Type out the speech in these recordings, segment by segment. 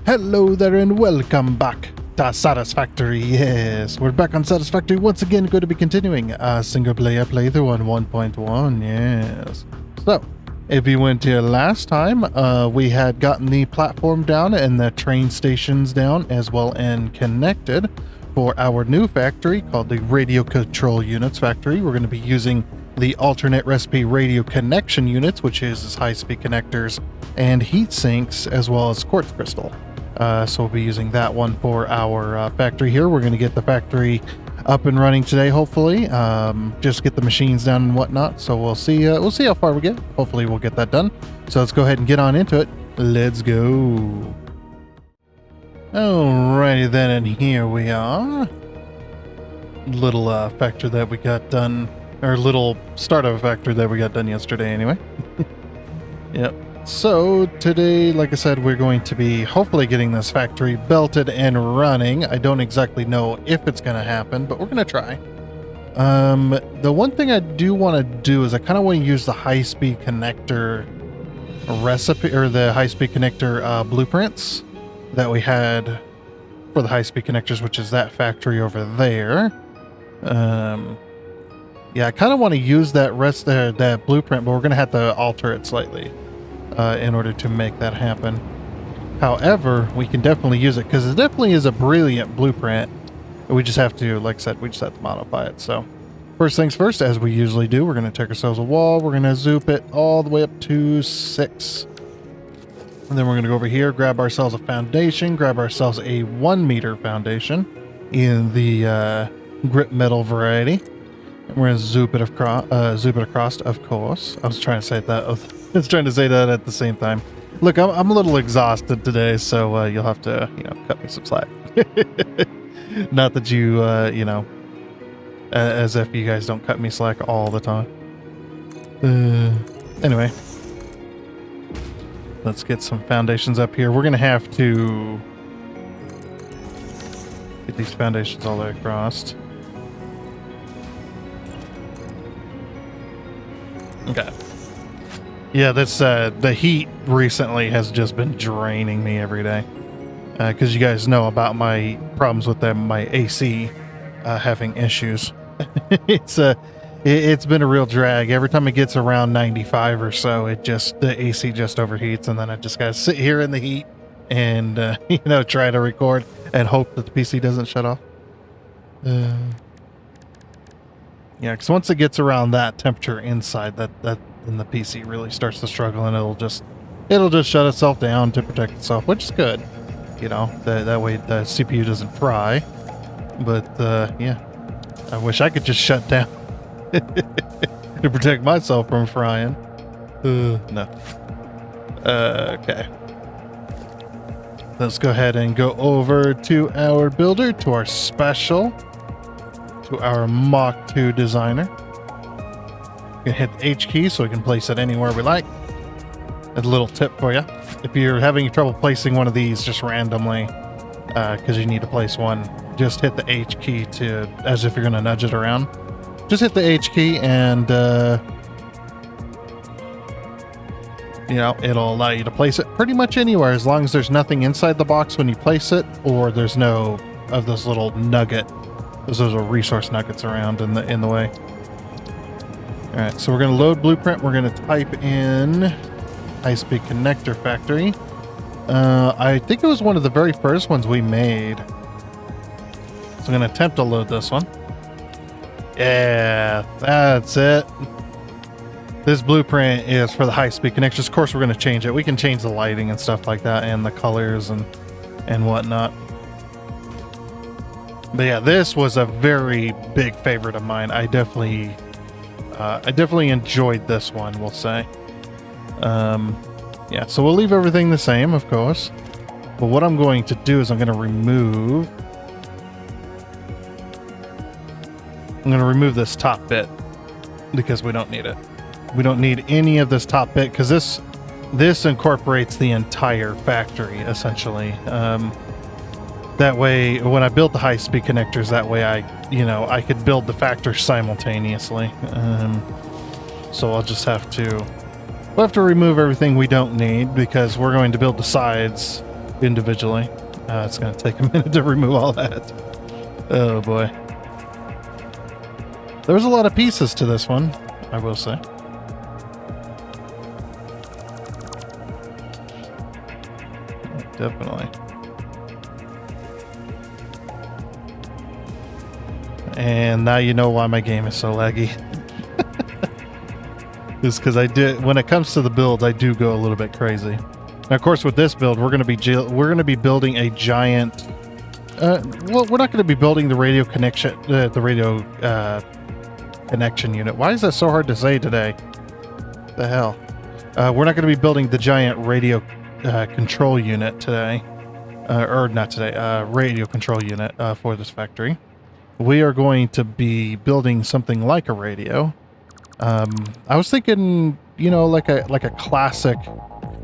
Hello there and welcome back to Satisfactory. Yes, we're back on Satisfactory once again, going to be continuing a single player playthrough on 1.1. Yes. So, if you went here last time, we had gotten the platform down and the train stations down as well and connected for our new factory called the Radio Control Units Factory. We're going to be using the alternate recipe radio connection units, which is high-speed connectors and heat sinks as well as quartz crystal. So we'll be using that one for our factory here. We're going to get the factory up and running today, hopefully. Just get the machines down and whatnot. So we'll see how far we get. Hopefully we'll get that done. So let's go ahead and get on into it. Let's go. Alrighty then, and here we are. Little factory that we got done, or little start of a factory that we got done yesterday anyway. Yep. So today, like I said, we're going to be hopefully getting this factory belted and running. I don't exactly know if it's going to happen, but we're going to try. The one thing I do want to do is I kind of want to use the high-speed connector recipe, or the high-speed connector blueprints that we had for the high-speed connectors, which is that factory over there. Yeah, I kind of want to use that blueprint, but we're going to have to alter it slightly. In order to make that happen. However, we can definitely use it because it definitely is a brilliant blueprint. We just have to, like I said, we just have to modify it. So first things first, as we usually do, we're going to take ourselves a wall. We're going to zoop it all the way up to 6. And then we're going to go over here, grab ourselves a foundation, grab ourselves a 1 meter foundation in the grip metal variety. And we're going to zoop it across, of course. I was trying to say that. I was trying to say that at the same time. Look, I'm a little exhausted today, so you'll have to, cut me some slack. Not that you, as if you guys don't cut me slack all the time. Anyway, let's get some foundations up here. We're going to have to get these foundations all the way across. Okay. Yeah, this the heat recently has just been draining me every day. Because you guys know about my problems with my AC having issues. It's been a real drag. Every time it gets around 95 or so, the AC just overheats, and then I just gotta sit here in the heat and try to record and hope that the PC doesn't shut off. Yeah, because once it gets around that temperature inside, then the PC really starts to struggle, and it'll just shut itself down to protect itself, which is good. That way the CPU doesn't fry. But yeah, I wish I could just shut down to protect myself from frying. No. Okay. Let's go ahead and go over to our builder, to our special, to our Mach 2 designer. We can hit the H key so we can place it anywhere we like. A little tip for you. If you're having trouble placing one of these just randomly, because you need to place one, just hit the H key as if you're going to nudge it around. Just hit the H key and, it'll allow you to place it pretty much anywhere as long as there's nothing inside the box when you place it, or there's no of those little those little resource nuggets around in the way. All right, so we're going to load blueprint. We're going to type in high-speed connector factory. I think it was one of the very first ones we made. So I'm going to attempt to load this one. Yeah, that's it. This blueprint is for the high-speed connectors. Of course, we're going to change it. We can change the lighting and stuff like that, and the colors and whatnot. But yeah, this was a very big favorite of mine. I definitely enjoyed this one, we'll say. Yeah, so we'll leave everything the same, of course. But what I'm going to do is I'm going to remove this top bit because we don't need it. We don't need any of this top bit because this incorporates the entire factory, essentially. That way, when I build the high-speed connectors, that way I could build the factory simultaneously. So I'll just have to remove everything we don't need because we're going to build the sides individually. It's going to take a minute to remove all that. Oh boy. There's a lot of pieces to this one, I will say. Definitely. And now you know why my game is so laggy. It's because when it comes to the builds, I do go a little bit crazy. Now, of course, with this build, we're going to be building a giant. Well, we're not going to be building the radio connection, connection unit. Why is that so hard to say today? The hell? We're not going to be building the giant radio control unit today, or not today. Radio control unit for this factory. We are going to be building something like a radio. I was thinking, you know, like a classic.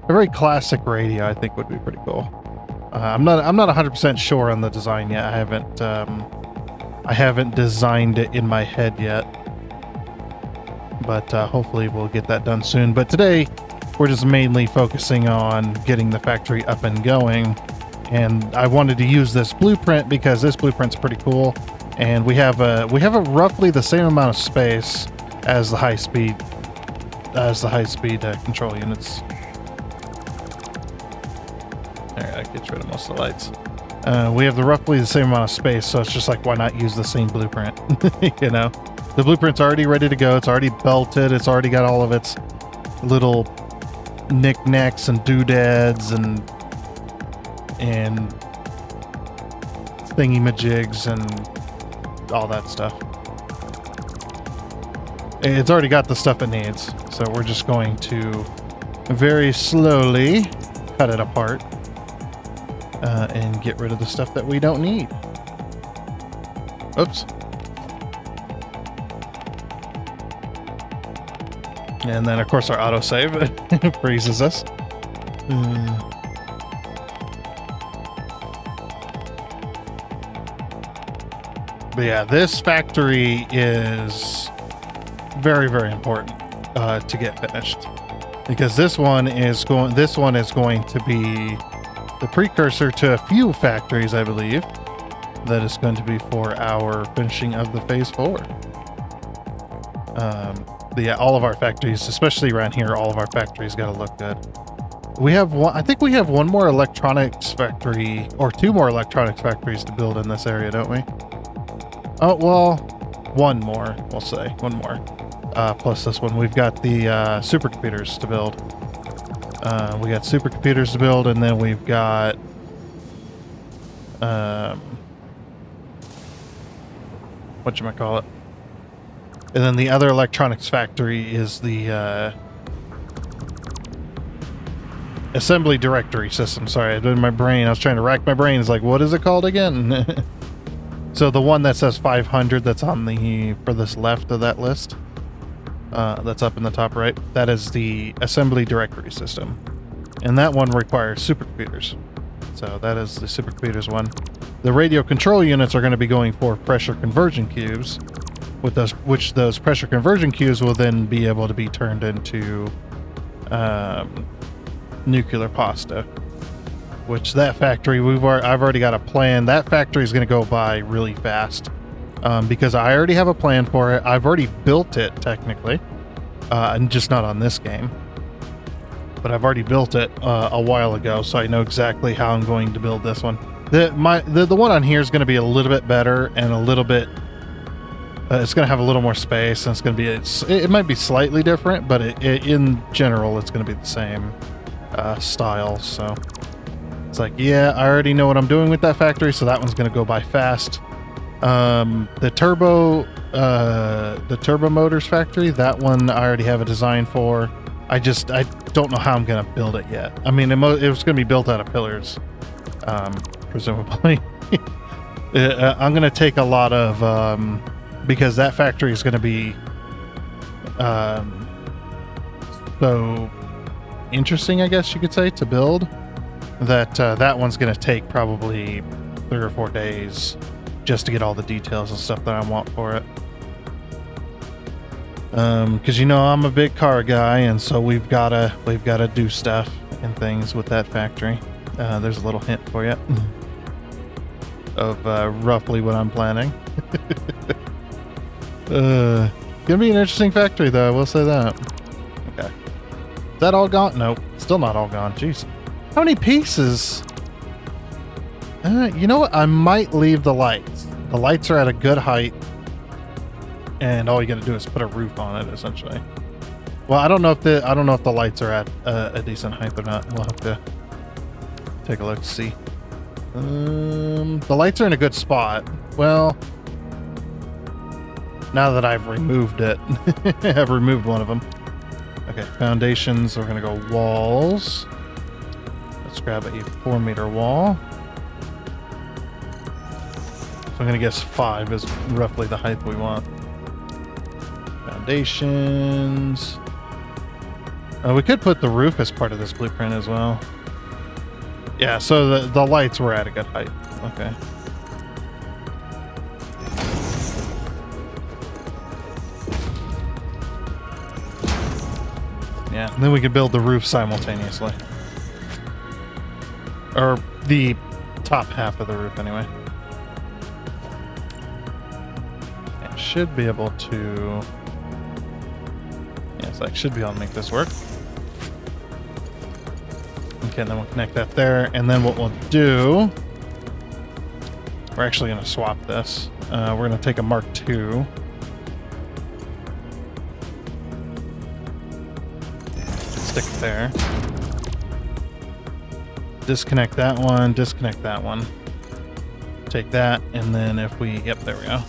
A very classic radio, I think, would be pretty cool. I'm not 100% sure on the design yet. I haven't designed it in my head yet, but hopefully we'll get that done soon. But today, we're just mainly focusing on getting the factory up and going. And I wanted to use this blueprint because this blueprint's pretty cool, and we have a roughly the same amount of space as the high speed control units. That gets rid of most of the lights. We have roughly the same amount of space, so it's just like, why not use the same blueprint? You know, the blueprint's already ready to go. It's already belted. It's already got all of its little knickknacks and doodads and thingy-majigs and all that stuff. It's already got the stuff it needs, so we're just going to very slowly cut it apart. And get rid of the stuff that we don't need. Oops. And then, of course, our autosave freezes us. But yeah, this factory is very, very important to get finished, because this one is going to be the precursor to a few factories, I believe, that is going to be for our finishing of the Phase 4. Yeah, all of our factories, especially around here, all of our factories got to look good. We have one. I think we have one more electronics factory, or two more electronics factories to build in this area, don't we? Oh, well, one more, we'll say. One more. Plus this one. We've got the supercomputers to build. We got supercomputers to build, and then we've got whatchamacallit. And then the other electronics factory is the assembly directory system. Sorry, I did in my brain. I was trying to rack my brain. It's like, what is it called again? So the one that says 500 that's on the furthest left of that list. That's up in the top right. That is the assembly directory system. And that one requires supercomputers. So that is the supercomputers one. The radio control units are going to be going for pressure conversion cubes, which those pressure conversion cubes will then be able to be turned into nuclear pasta. Which that factory, I've already got a plan. That factory is going to go by really fast. Because I already have a plan for it. I've already built it, technically. And just not on this game. But I've already built it a while ago, so I know exactly how I'm going to build this one. The one on here is going to be a little bit better and a little bit... it's going to have a little more space, and it's going to be... it might be slightly different, but in general, it's going to be the same style, so... It's like, yeah, I already know what I'm doing with that factory, so that one's going to go by fast. The turbo motors factory, that one I already have a design for. I don't know how I'm gonna build it yet. I mean, it was gonna be built out of pillars, presumably. I'm gonna take a lot of because that factory is gonna be so interesting, I guess you could say, to build. That one's gonna take probably 3 or 4 days just to get all the details and stuff that I want for it. Because you know I'm a big car guy, and so we've gotta do stuff and things with that factory. There's a little hint for you of roughly what I'm planning. Gonna be an interesting factory, though. I will say that. Okay. Is that all gone? Nope. Still not all gone. Jeez. How many pieces? You know what? I might leave the lights. The lights are at a good height, and all you got to do is put a roof on it, essentially. Well, I don't know if the lights are at a decent height or not. We'll have to take a look to see. The lights are in a good spot. Well, now that I've removed it, I've removed one of them. Okay, foundations. We're gonna go walls. Let's grab a 4-meter wall. So I'm gonna guess 5 is roughly the height we want. Foundations. We could put the roof as part of this blueprint as well. Yeah, so the lights were at a good height. Okay. Yeah, and then we could build the roof simultaneously. Or the top half of the roof, anyway. I should be able to... Yes, I should be able to make this work. Okay, then we'll connect that there, and then what we'll do... We're actually going to swap this. We're going to take a Mark II. Stick it there. Disconnect that one, disconnect that one. Take that, and then if we... Yep, there we go.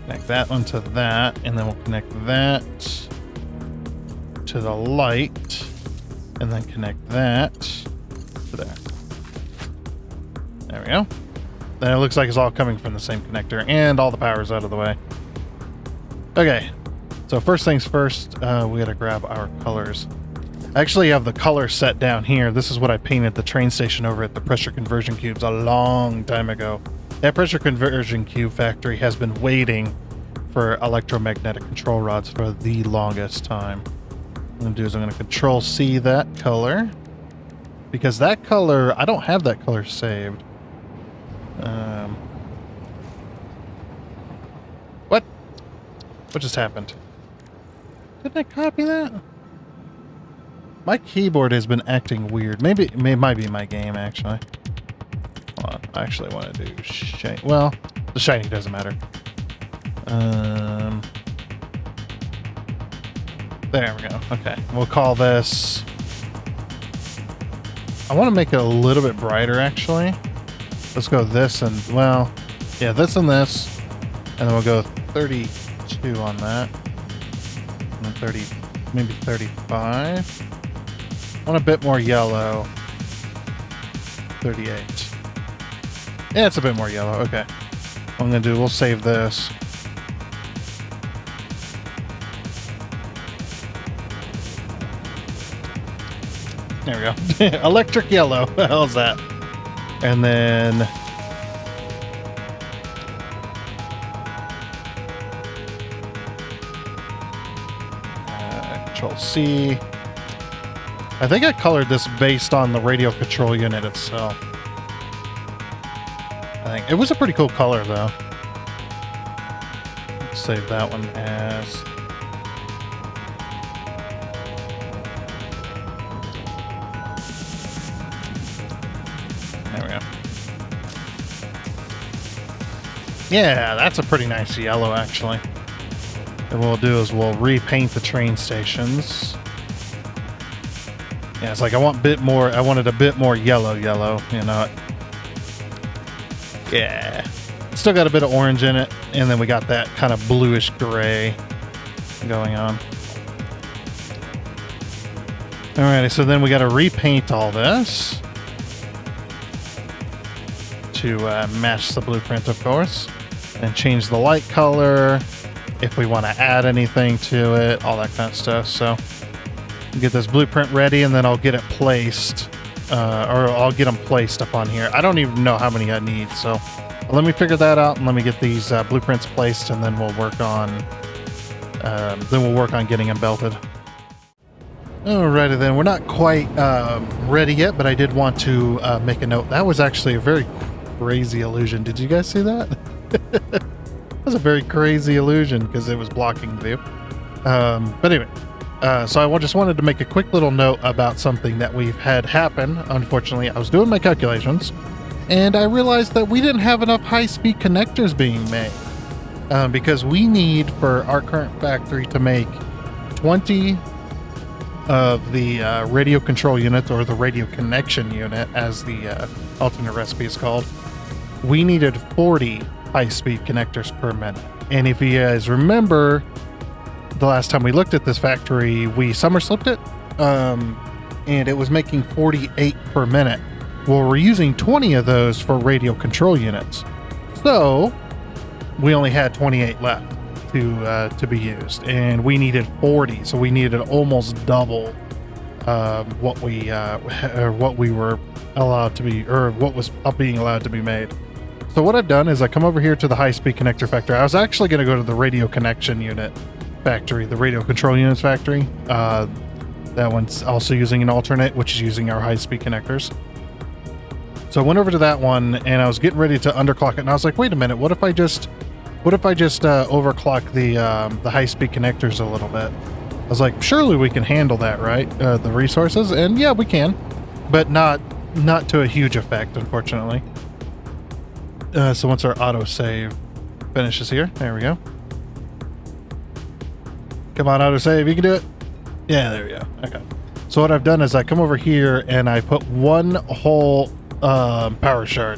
Connect that one to that, and then we'll connect that to the light, and then connect that to there. There we go. Then it looks like it's all coming from the same connector, and all the power's out of the way. Okay, so first things first, we gotta grab our colors. I actually have the color set down here. This is what I painted the train station over at the pressure conversion cubes a long time ago. That pressure conversion cube factory has been waiting for electromagnetic control rods for the longest time. What I'm going to do is I'm going to Control C that color. Because that color, I don't have that color saved. What? What just happened? Didn't I copy that? My keyboard has been acting weird. Maybe it might be my game, actually. Hold on. I actually want to do shiny. Well, the shiny doesn't matter. There we go. Okay. We'll call this... I want to make it a little bit brighter, actually. Let's go this and... Well, yeah, this and this. And then we'll go 32 on that. And then 30... Maybe 35. I want a bit more yellow. 38. Yeah, it's a bit more yellow. Okay. What I'm going to do, we'll save this. There we go. Electric yellow. What the hell is that? And then... Control C. I think I colored this based on the radio control unit itself. I think it was a pretty cool color, though. Let's save that one as... There we go. Yeah, that's a pretty nice yellow, actually. And what we'll do is we'll repaint the train stations. Yeah, it's like I wanted a bit more yellow, you know. Yeah. Still got a bit of orange in it, and then we got that kind of bluish gray going on. Alrighty, so then we got to repaint all this to match the blueprint, of course, and change the light color if we want to add anything to it, all that kind of stuff. So get this blueprint ready, and then I'll get it placed, or I'll get them placed up on here. I don't even know how many I need, so let me figure that out, and let me get these blueprints placed, and then we'll work on getting them belted. Alrighty then, we're not quite ready yet, but I did want to make a note. That was actually a very crazy illusion. Did you guys see that? That was a very crazy illusion because it was blocking the view. But anyway, so I just wanted to make a quick little note about something that we've had happen. Unfortunately, I was doing my calculations, and I realized that we didn't have enough high-speed connectors being made. Because we need, for our current factory, to make 20 of the radio control units, or the radio connection unit, as the alternate recipe is called. We needed 40 high-speed connectors per minute. And if you guys remember, the last time we looked at this factory, we summer slipped it, and it was making 48 per minute. Well, we're using 20 of those for radio control units. So we only had 28 left to be used, and we needed 40, so we needed almost double what we were allowed to be, or what was being allowed to be made. So what I've done is I come over here to the high-speed connector factory. I was actually going to go to the radio connection unit factory, the radio control units factory. That one's also using an alternate, which is using our high-speed connectors. So I went over to that one, and I was getting ready to underclock it, and I was like, wait a minute, what if I just overclock the high-speed connectors a little bit? I was like, surely we can handle that, right? The resources, and yeah, we can, but not to a huge effect, unfortunately. So once our autosave finishes here, there we go. Come on, autosave, you can do it. Yeah, there we go. Okay. So what I've done is I come over here and I put one whole power shard.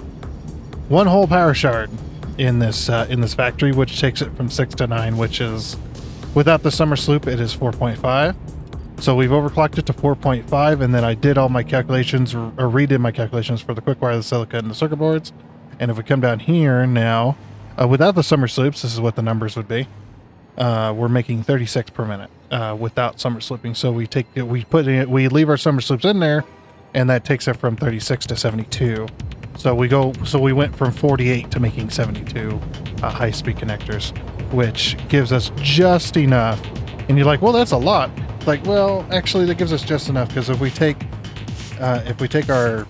One whole power shard in this factory, which takes it from 6 to 9, which is, without the summer sloop, it is 4.5. So we've overclocked it to 4.5, and then I did all my calculations, or redid my calculations for the quick wire, the silica, and the circuit boards. And if we come down here now, without the summer sloops, this is what the numbers would be. We're making 36 per minute without summer slooping. So we leave our summer sloops in there, and that takes it from 36 to 72. So we went from 48 to making 72 high-speed connectors, which gives us just enough. And you're like, well, that's a lot. Like, well, actually, that gives us just enough, because if we take our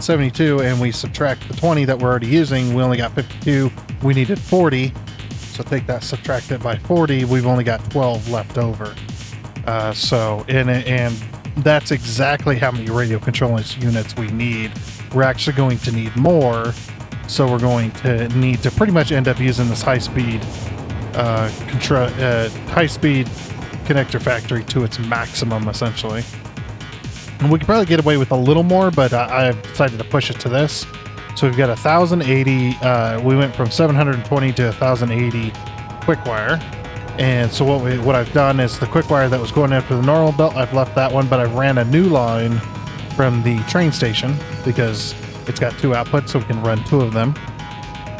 72 and we subtract the 20 that we're already using, we only got 52. We needed 40. So take that, subtract it by 40. We've only got 12 left over. And that's exactly how many radio control units we need. We're actually going to need more, so we're going to need to pretty much end up using this high-speed connector factory to its maximum, essentially. And we could probably get away with a little more, but I've decided to push it to this. So we've got 1,080. We went from 720 to 1,080 quick wire. And so what I've done is the quick wire that was going after the normal belt, I've left that one, but I've ran a new line from the train station because it's got 2 outputs, so we can run 2 of them.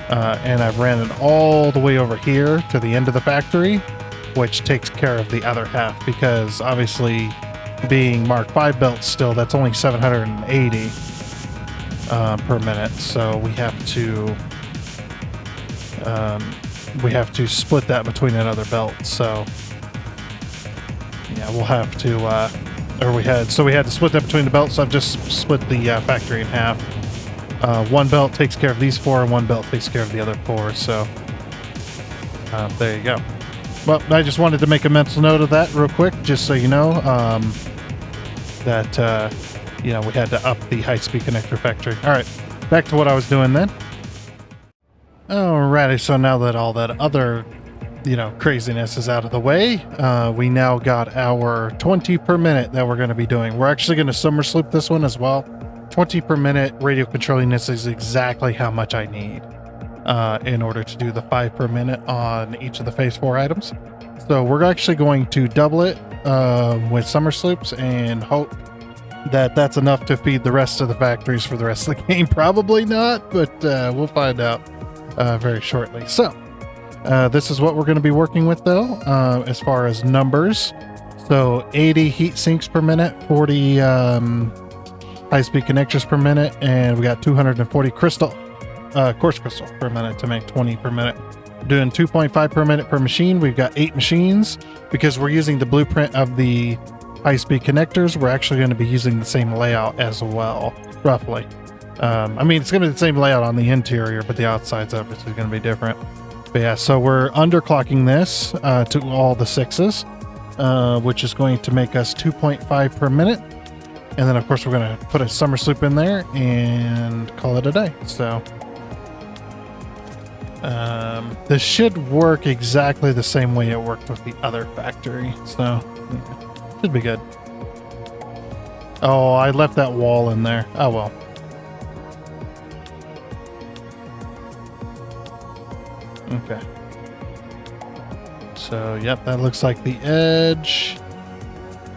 And I've ran it all the way over here to the end of the factory, which takes care of the other half, because obviously being Mark 5 belts still, that's only 780 per minute. So we have to split that between another belt. So yeah, we'll have to, we had to split that between the belts. So I've just split the factory in half. One belt takes care of these 4, and one belt takes care of the other 4. So there you go. Well, I just wanted to make a mental note of that real quick, just so you know, that we had to up the high-speed connector factory. All right, back to what I was doing then. Alrighty, so now that all that other, craziness is out of the way, we now got our 20 per minute that we're going to be doing. We're actually going to summer sloop this one as well. 20 per minute radio control units is exactly how much I need in order to do the 5 per minute on each of the phase 4 items. So we're actually going to double it with summer sloops and hope that that's enough to feed the rest of the factories for the rest of the game. Probably not, but we'll find out very shortly. So this is what we're going to be working with, though, as far as numbers. So 80 heat sinks per minute, 40 high-speed connectors per minute, and we got 240 quartz crystal per minute to make 20 per minute. Doing 2.5 per minute per machine. We've got 8 machines because we're using the blueprint of the high-speed connectors, we're actually going to be using the same layout as well, roughly. I mean, it's going to be the same layout on the interior, but the outside's obviously going to be different. But yeah, so we're underclocking this to all the 6s, which is going to make us 2.5 per minute. And then, of course, we're going to put a summer sloop in there and call it a day. So this should work exactly the same way it worked with the other factory. So yeah, should be good. Oh, I left that wall in there. Oh, well. Okay. So, yep, that looks like the edge.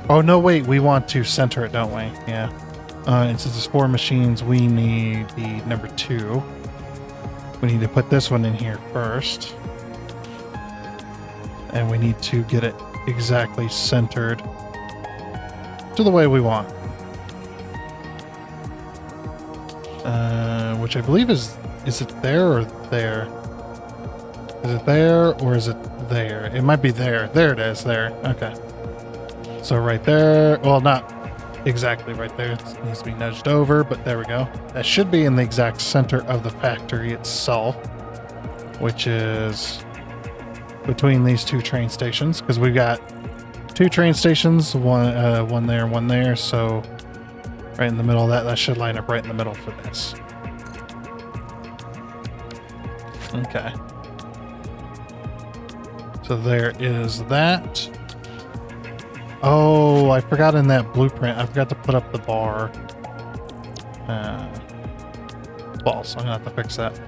Oh, no, wait, we want to center it, don't we? Yeah. And since it's 4 machines, we need the number 2. We need to put this one in here first. And we need to get it exactly centered to the way we want. Which I believe is it there or there? Is it there or is it there? It might be there. There it is, there. Okay. So right there, well, not exactly right there. It needs to be nudged over, but there we go. That should be in the exact center of the factory itself, which is between these 2 train stations, because we've got 2 train stations, one there, so right in the middle of that should line up right in the middle for this. Okay. So there is that. Oh, I forgot in that blueprint, I forgot to put up the bar. False, I'm gonna have to fix that.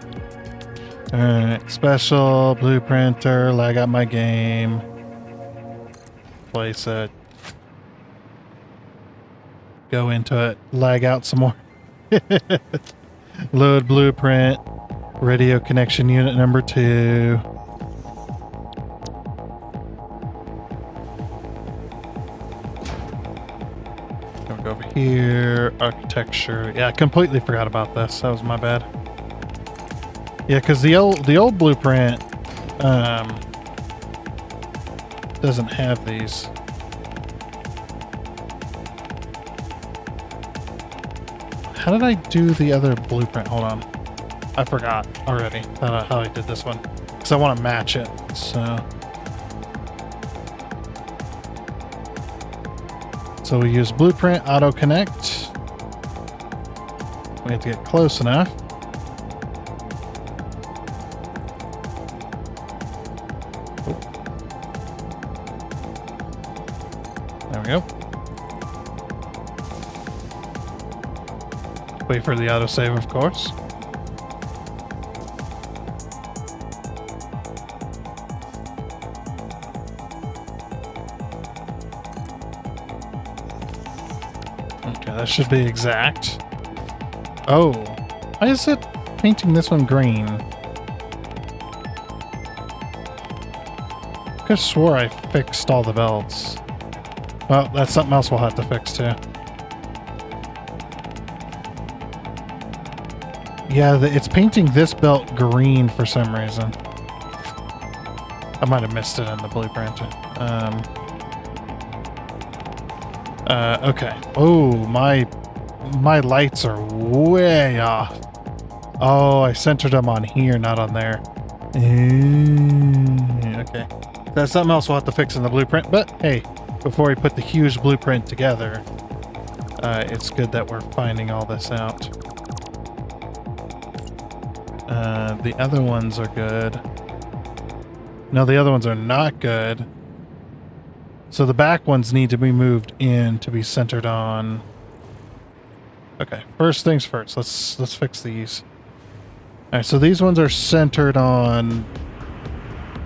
Alright, special, blueprinter, lag out my game. Place it. Go into it, lag out some more. Load blueprint, radio connection unit number 2. Go over here, architecture. Yeah, I completely forgot about this. That was my bad. Yeah, because the old blueprint doesn't have these. How did I do the other blueprint? Hold on. I forgot already how I did this one. Because I want to match it. So we use blueprint, auto connect. We have to get close enough. Oh. There we go. Wait for the autosave, of course. That should be exact. Oh, why is it painting this one green? I could have swore I fixed all the belts. Well, that's something else we'll have to fix too. Yeah, it's painting this belt green for some reason. I might have missed it in the blueprint. Okay. Oh, my lights are way off. Oh, I centered them on here, not on there. Okay. That's something else we'll have to fix in the blueprint, but hey, before we put the huge blueprint together, it's good that we're finding all this out. The other ones are good. No, the other ones are not good. So the back ones need to be moved in to be centered on. Okay, first things first. Let's fix these. All right, so these ones are centered on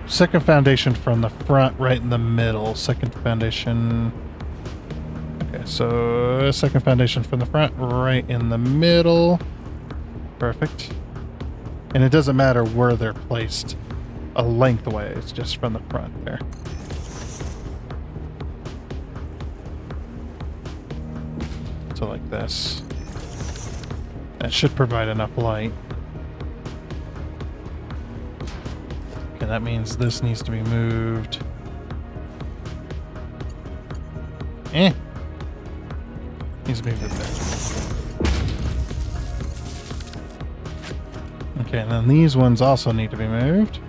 second foundation from the front, right in the middle. Second foundation. Okay, so second foundation from the front, right in the middle. Perfect. And it doesn't matter where they're placed lengthways, just from the front there. So like this. That should provide enough light. Okay, that means this needs to be moved Needs to be moved there. Okay, and then these ones also need to be moved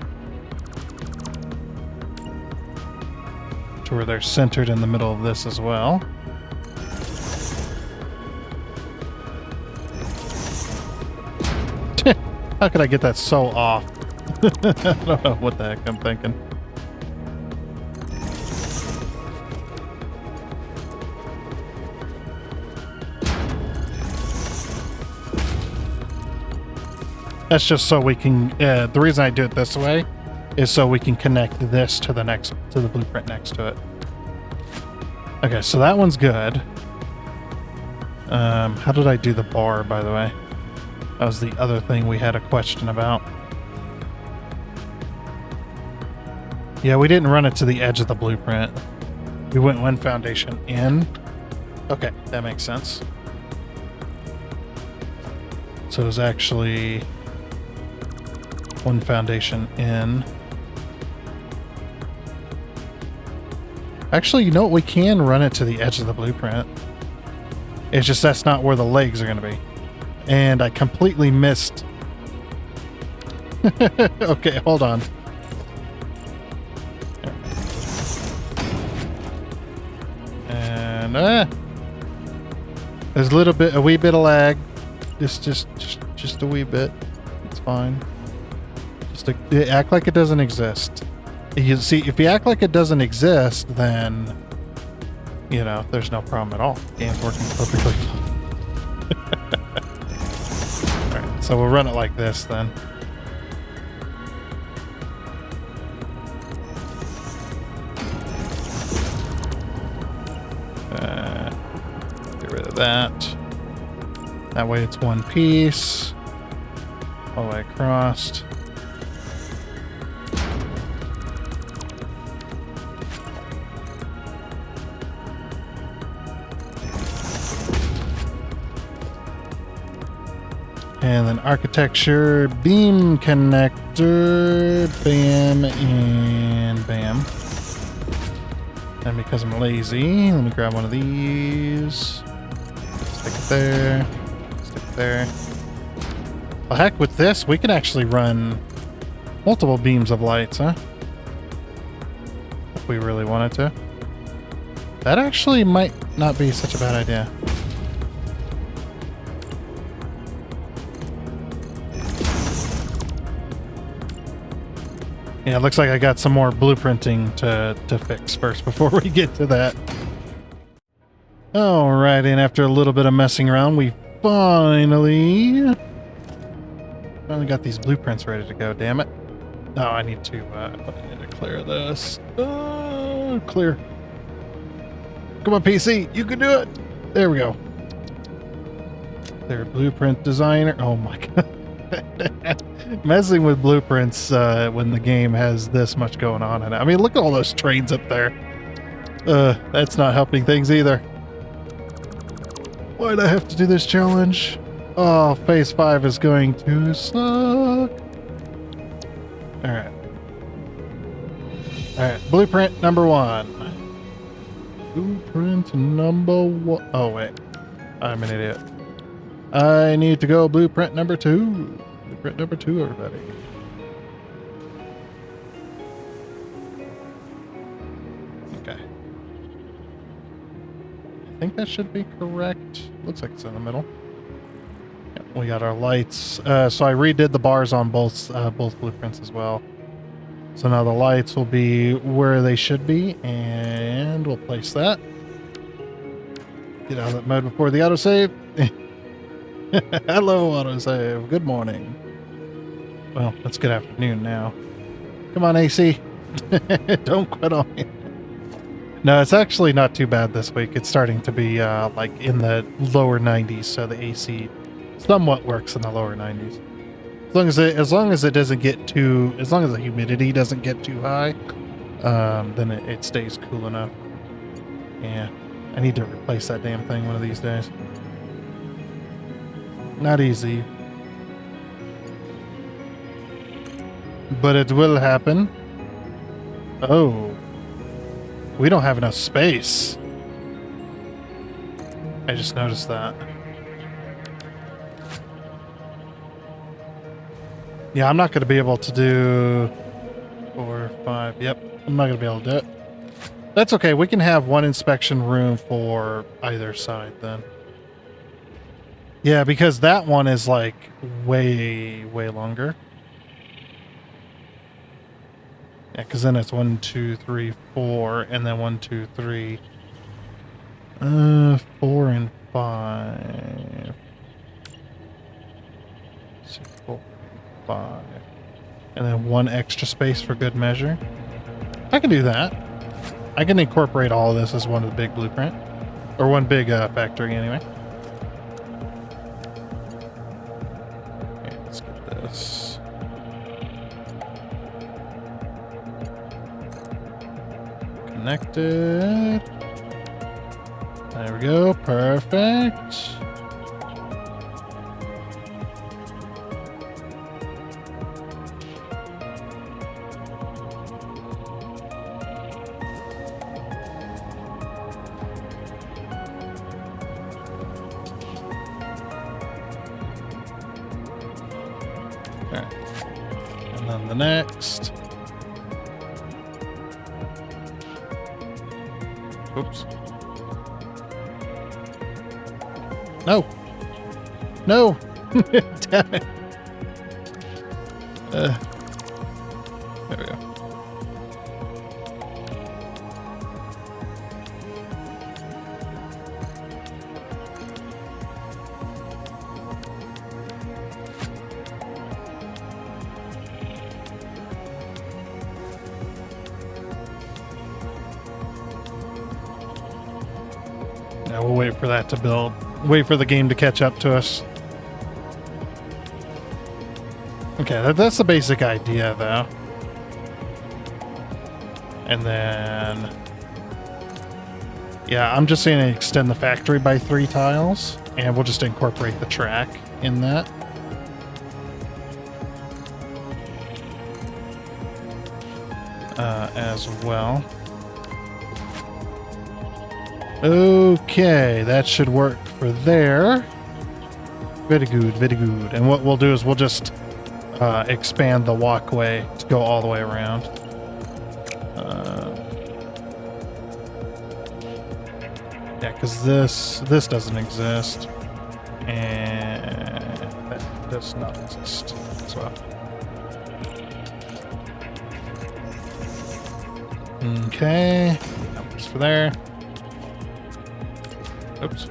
to where they're centered in the middle of this as well. How could I get that so off? I don't know what the heck I'm thinking. That's just so we can, the reason I do it this way is so we can connect this to the blueprint next to it. Okay, so that one's good. How did I do the bar, by the way? That was the other thing we had a question about. Yeah, we didn't run it to the edge of the blueprint. We went one foundation in. Okay, that makes sense. So it was actually one foundation in. Actually, you know what? We can run it to the edge of the blueprint. It's just that's not where the legs are going to be. And I completely missed. Okay, hold on. And there's a wee bit of lag. Just a wee bit. It's fine. Just act like it doesn't exist. You see, if you act like it doesn't exist, then you know there's no problem at all. The game's working perfectly fine. All right, so we'll run it like this then. Get rid of that. That way it's one piece all the way across. And then architecture, beam connector, bam, and bam. And because I'm lazy, let me grab one of these. Stick it there. Stick it there. Well, heck with this, we can actually run multiple beams of lights, huh? If we really wanted to. That actually might not be such a bad idea. Yeah, it looks like I got some more blueprinting to fix first before we get to that. Alright, and after a little bit of messing around, we finally got these blueprints ready to go, damn it. Oh, I need to clear this. Clear. Come on, PC, you can do it! There we go. Their blueprint designer. Oh my god. Messing with blueprints when the game has this much going on in it. I mean, look at all those trains up there. That's not helping things either. Why'd I have to do this challenge? Oh, phase 5 is going to suck. Alright. Alright, blueprint number 1. Blueprint number 1. Oh, wait. I'm an idiot. I need to go blueprint number 2. Blueprint number 2, everybody. Okay. I think that should be correct. Looks like it's in the middle. Yep, we got our lights. So I redid the bars on both blueprints as well. So now the lights will be where they should be, and we'll place that. Get out of that mode before the autosave. Hello, autosave. Good morning. Well, it's good afternoon now. Come on, AC. Don't quit on me. No, it's actually not too bad this week. It's starting to be like in the lower 90s, so the AC somewhat works in the lower 90s. As long as it doesn't get too, as long as the humidity doesn't get too high, then it stays cool enough. Yeah, I need to replace that damn thing one of these days. Not easy. But it will happen. Oh. We don't have enough space. I just noticed that. Yeah, I'm not going to be able to do 4, 5. Yep, I'm not going to be able to do it. That's okay. We can have one inspection room for either side then. Yeah, because that one is like way, way longer. Yeah, because then it's 1, 2, 3, 4, and then 1, 2, 3. 4 and 5. 6, 4, 5. And then 1 extra space for good measure. I can do that. I can incorporate all of this as one of the big blueprint. Or one big factory anyway. Okay, let's get this. Connected. There we go. Perfect. The next. Oops. No. No. Damn it. There we go. Yeah, we'll wait for that to build. Wait for the game to catch up to us. Okay, that's the basic idea, though. And then... yeah, I'm just going to extend the factory by 3 tiles, and we'll just incorporate the track in that. As well. Okay, that should work for there. Very good, very good. And what we'll do is we'll just expand the walkway to go all the way around. Yeah, because this doesn't exist. And that does not exist as well. Okay, that works for there. Oops.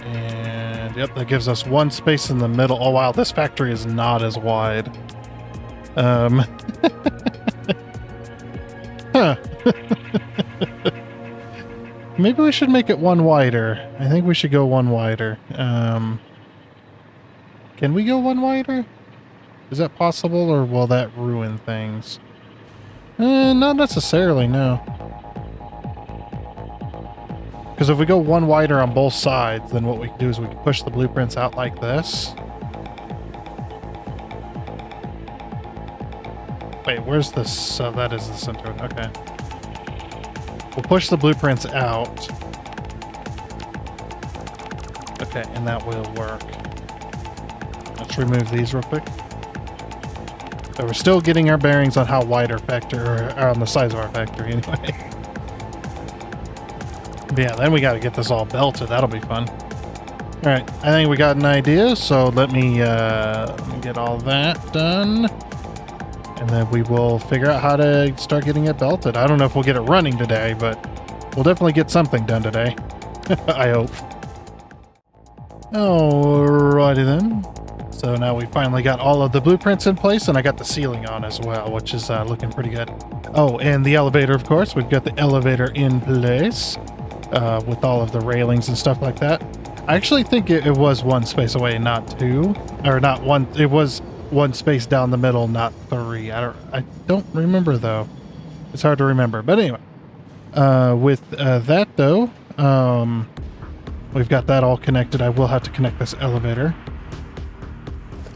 And yep, that gives us 1 space in the middle. Oh wow, this factory is not as wide. Huh. Maybe we should make it 1 wider. I think we should go 1 wider. Can we go 1 wider? Is that possible, or will that ruin things? Not necessarily, no. Because if we go 1 wider on both sides, then what we can do is we can push the blueprints out like this. Wait, where's this? That is the center. Okay. We'll push the blueprints out. Okay, and that will work. Let's remove these real quick. So we're still getting our bearings on how wide our factory, or on the size of our factory anyway. But yeah, then we got to get this all belted. That'll be fun. All right, I think we got an idea. So let me get all that done. And then we will figure out how to start getting it belted. I don't know if we'll get it running today, but we'll definitely get something done today. I hope. Alrighty then. So now we finally got all of the blueprints in place, and I got the ceiling on as well, which is looking pretty good. Oh, and the elevator, of course. We've got the elevator in place with all of the railings and stuff like that. I actually think it was 1 space away, not 2. Or not 1. It was 1 space down the middle, not 3. I don't remember, though. It's hard to remember. But anyway, with that, though, we've got that all connected. I will have to connect this elevator.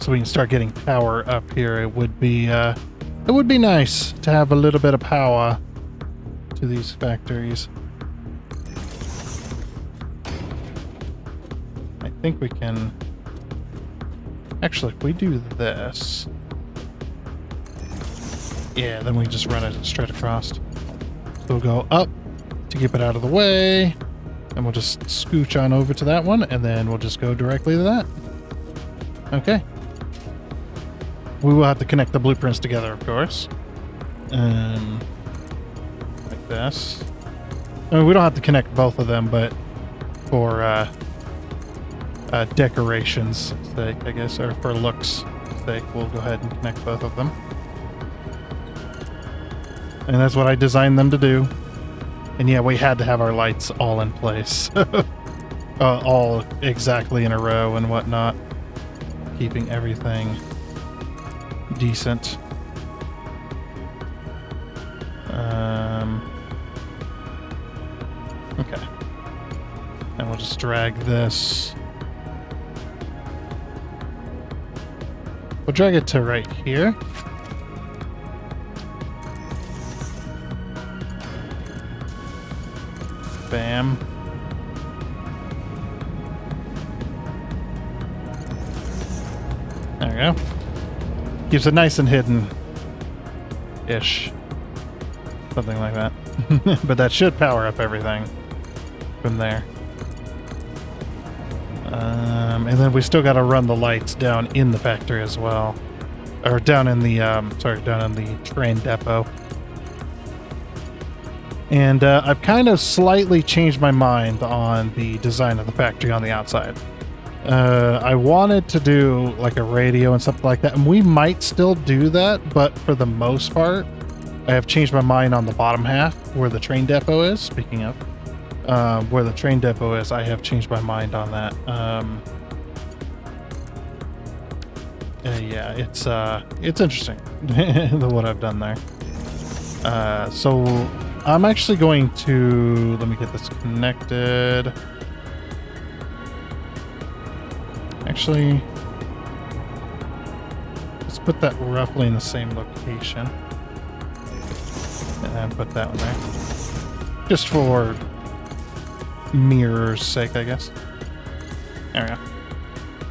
so we can start getting power up here. It would be nice to have a little bit of power to these factories. I think we can... Actually, if we do this... Yeah, then we just run it straight across. So we'll go up to keep it out of the way, and we'll just scooch on over to that one, and then we'll just go directly to that. Okay. We will have to connect the blueprints together, of course. Like this. I mean, we don't have to connect both of them, but for decorations sake, I guess, or for looks sake, we'll go ahead and connect both of them. And that's what I designed them to do. And yeah, we had to have our lights all in place. All exactly in a row and whatnot. Keeping everything decent. Okay. And we'll just drag this. We'll drag it to right here. Bam. There we go. Keeps it nice and hidden-ish. Something like that. But that should power up everything from there. And then we still got to run the lights down in the factory as well. Or down in the, down in the train depot. And I've kind of slightly changed my mind on the design of the factory on the outside. I wanted to do like a radio and stuff like that, and we might still do that, but for the most part, I have changed my mind on the bottom half where the train depot is. Speaking of where the train depot is, I have changed my mind on that. Yeah, it's interesting what I've done there. So I'm actually going to, let me get this connected. Actually, let's put that roughly in the same location. And put that one there. Just for mirror's sake, I guess. There we go.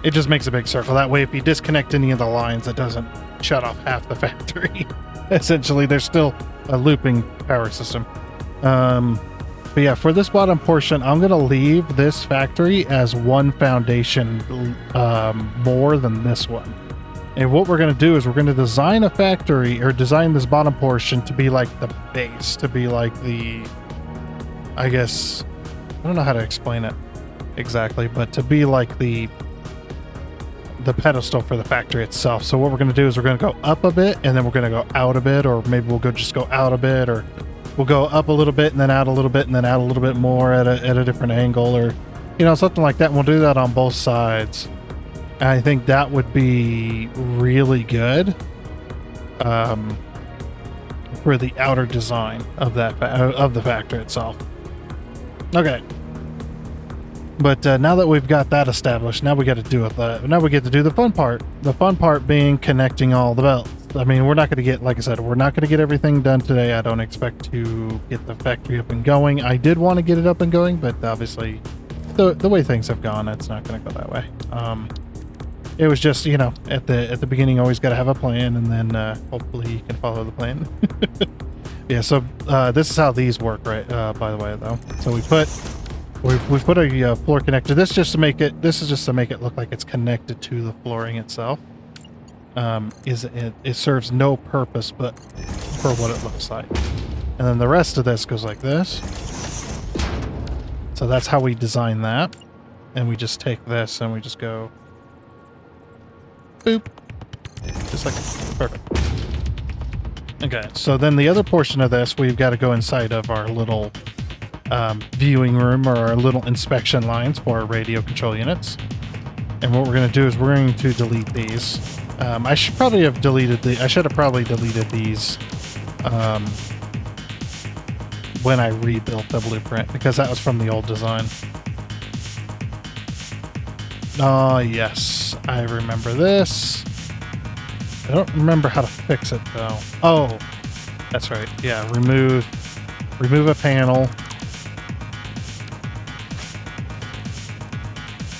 It just makes a big circle. That way, if you disconnect any of the lines, it doesn't shut off half the factory. Essentially, there's still a looping power system. But yeah, for this bottom portion, I'm going to leave this factory as one foundation more than this one. And what we're going to do is we're going to design a factory, or design this bottom portion to be like the base, to be like the, I guess, I don't know how to explain it exactly, but to be like the pedestal for the factory itself. So what we're going to do is we're going to go up a bit, and then we're going to go out a bit, or maybe we'll just go out a bit, or we'll go up a little bit and then out a little bit and then out a little bit more at a different angle, or, you know, something like that. And we'll do that on both sides. And I think that would be really good for the outer design of that of the factory itself. Okay. But now that we've got that established, now we got to do it. Now we get to do the fun part. The fun part being connecting all the belts. I mean, we're not going to get, like I said, we're not going to get everything done today. I don't expect to get the factory up and going. I did want to get it up and going, but obviously, the way things have gone, it's not going to go that way. It was just, you know, at the beginning, always got to have a plan, and then hopefully you can follow the plan. Yeah. So this is how these work, right? By the way, though, so we put a floor connector. This is just to make it look like it's connected to the flooring itself. It serves no purpose but for what it looks like. And then the rest of this goes like this. So that's how we design that. And we just take this and we just go boop. Just like perfect. Okay, so then the other portion of this, we've got to go inside of our little viewing room, or our little inspection lines for our radio control units. And what we're going to do is we're going to delete these. I should probably have deleted these when I rebuilt the blueprint, because that was from the old design. Oh yes, I remember this. I don't remember how to fix it though. Oh, that's right. Yeah, remove a panel.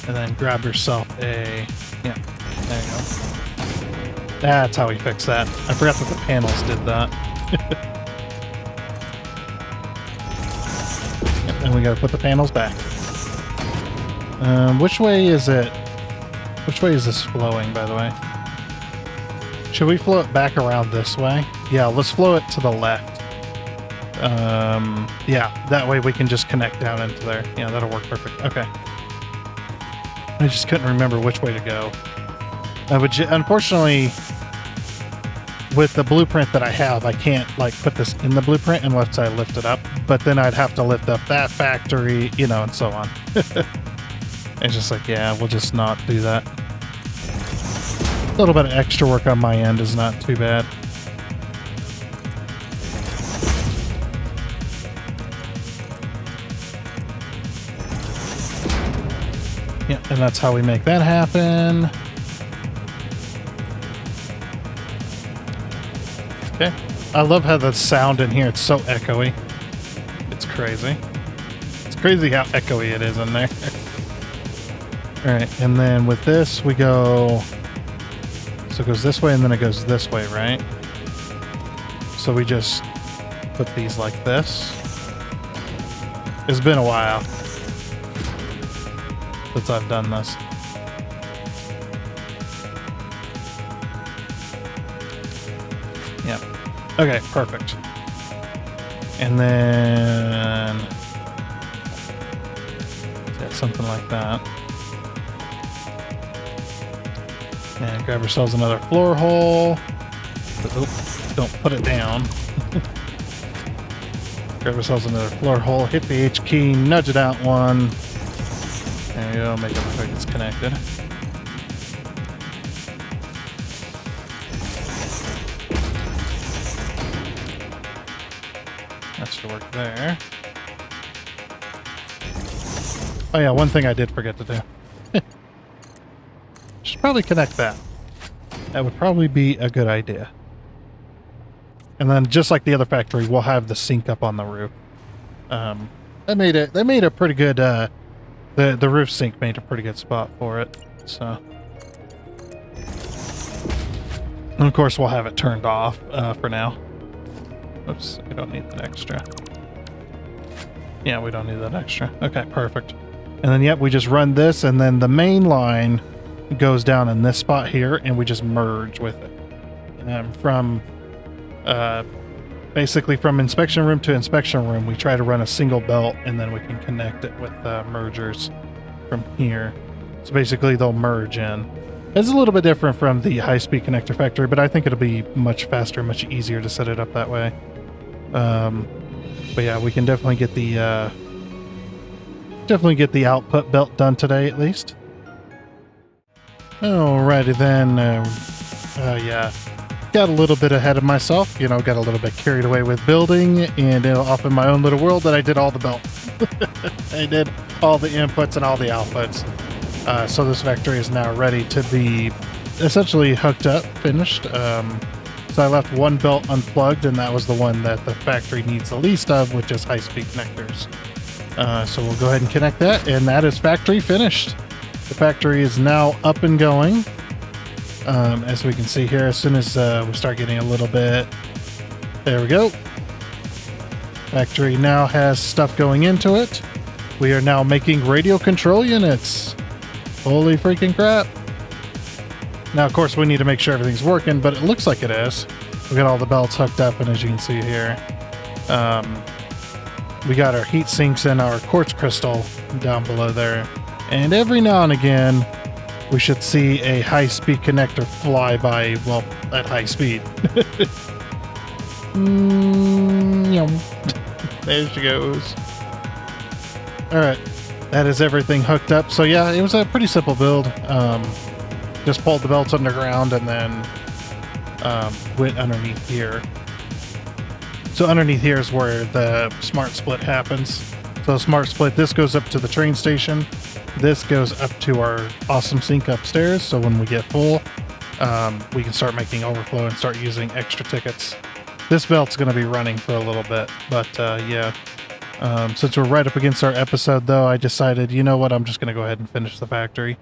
And then grab yourself a, yeah, there you go. That's how we fix that. I forgot that the panels did that. Yep, and we gotta put the panels back. Which way is it? Which way is this flowing, by the way? Should we flow it back around this way? Yeah, let's flow it to the left. Yeah, that way we can just connect down into there. Yeah, that'll work perfect. Okay. I just couldn't remember which way to go. But unfortunately, with the blueprint that I have, I can't like put this in the blueprint unless I lift it up. But then I'd have to lift up that factory, you know, and so on. It's just like, yeah, we'll just not do that. A little bit of extra work on my end is not too bad. Yeah, and that's how we make that happen. Okay. I love how the sound in here, it's so echoey. It's crazy. It's crazy how echoey it is in there. Alright, and then with this we go... So it goes this way and then it goes this way, right? So we just put these like this. It's been a while since I've done this. Yeah. Okay, perfect. And then yeah, something like that. And grab ourselves another floor hole. Oops, don't put it down. Grab ourselves another floor hole, hit the H key, nudge it out one. There you go, make it look like it's connected. That should work there. Oh yeah, one thing I did forget to do. Should probably connect that. That would probably be a good idea. And then just like the other factory, we'll have the sink up on the roof. They made a pretty good the roof sink made a pretty good spot for it. So and of course we'll have it turned off for now. Oops, we don't need that extra. Yeah, we don't need that extra. Okay, perfect. And then yep, we just run this and then the main line goes down in this spot here and we just merge with it. From basically from inspection room to inspection room, we try to run a single belt and then we can connect it with mergers from here. So basically they'll merge in. It's a little bit different from the high-speed connector factory, but I think it'll be much faster, much easier to set it up that way. But yeah, we can definitely get the output belt done today at least. Alrighty then, yeah, got a little bit ahead of myself, you know, got a little bit carried away with building and off in my own little world that I did all the belts. I did all the inputs and all the outputs. So this factory is now ready to be essentially hooked up, finished. So I left one belt unplugged and that was the one that the factory needs the least of, which is high-speed connectors. So we'll go ahead and connect that and that is factory finished. The factory is now up and going. As we can see here, as soon as we start getting a little bit, there we go. Factory now has stuff going into it. We are now making radio control units. Holy freaking crap. Now, of course, we need to make sure everything's working, but it looks like it is. We got all the belts hooked up, and as you can see here, we got our heat sinks and our quartz crystal down below there. And every now and again, we should see a high-speed connector fly by, well, at high speed. There she goes. Alright, that is everything hooked up. So yeah, it was a pretty simple build. Just pulled the belts underground and then went underneath here. So underneath here is where the smart split happens. So smart split, this goes up to the train station. This goes up to our awesome sink upstairs, so when we get full, we can start making overflow and start using extra tickets. This belt's going to be running for a little bit, but yeah. Since we're right up against our episode, though, I decided, you know what, I'm just going to go ahead and finish the factory.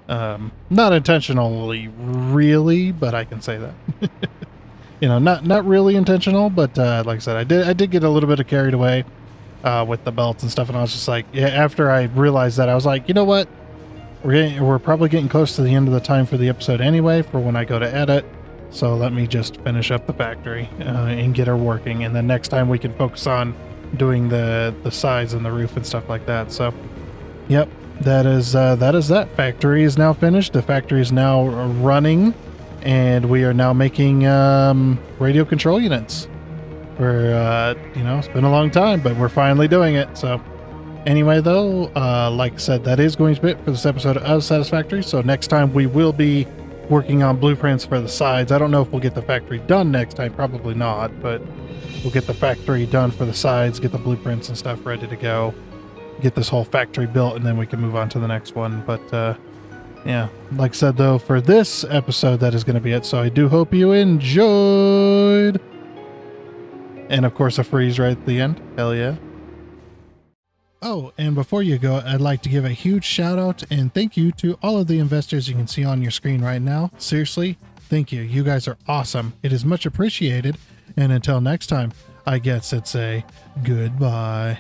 Not intentionally, really, but I can say that. You know, not really intentional, but like I said, I did get a little bit carried away with the belts and stuff, and I was just like, yeah, after I realized that, I was like, you know what, we're probably getting close to the end of the time for the episode anyway, for when I go to edit, so let me just finish up the factory and get her working, and then next time we can focus on doing the sides and the roof and stuff like that. So yep, that is that. Factory is now finished. The factory is now running, and we are now making radio control units. We're you know, it's been a long time, but we're finally doing it. So anyway, though, like I said, that is going to be it for this episode of Satisfactory. So next time we will be working on blueprints for the sides. I don't know if we'll get the factory done next time, probably not, but we'll get the factory done for the sides, get the blueprints and stuff ready to go, get this whole factory built, and then we can move on to the next one. But yeah, like I said, though, for this episode, that is going to be it. So I do hope you enjoyed. And of course, a freeze right at the end. Hell yeah. Oh, and before you go, I'd like to give a huge shout out and thank you to all of the investors you can see on your screen right now. Seriously, thank you. You guys are awesome. It is much appreciated. And until next time, I guess it's a goodbye.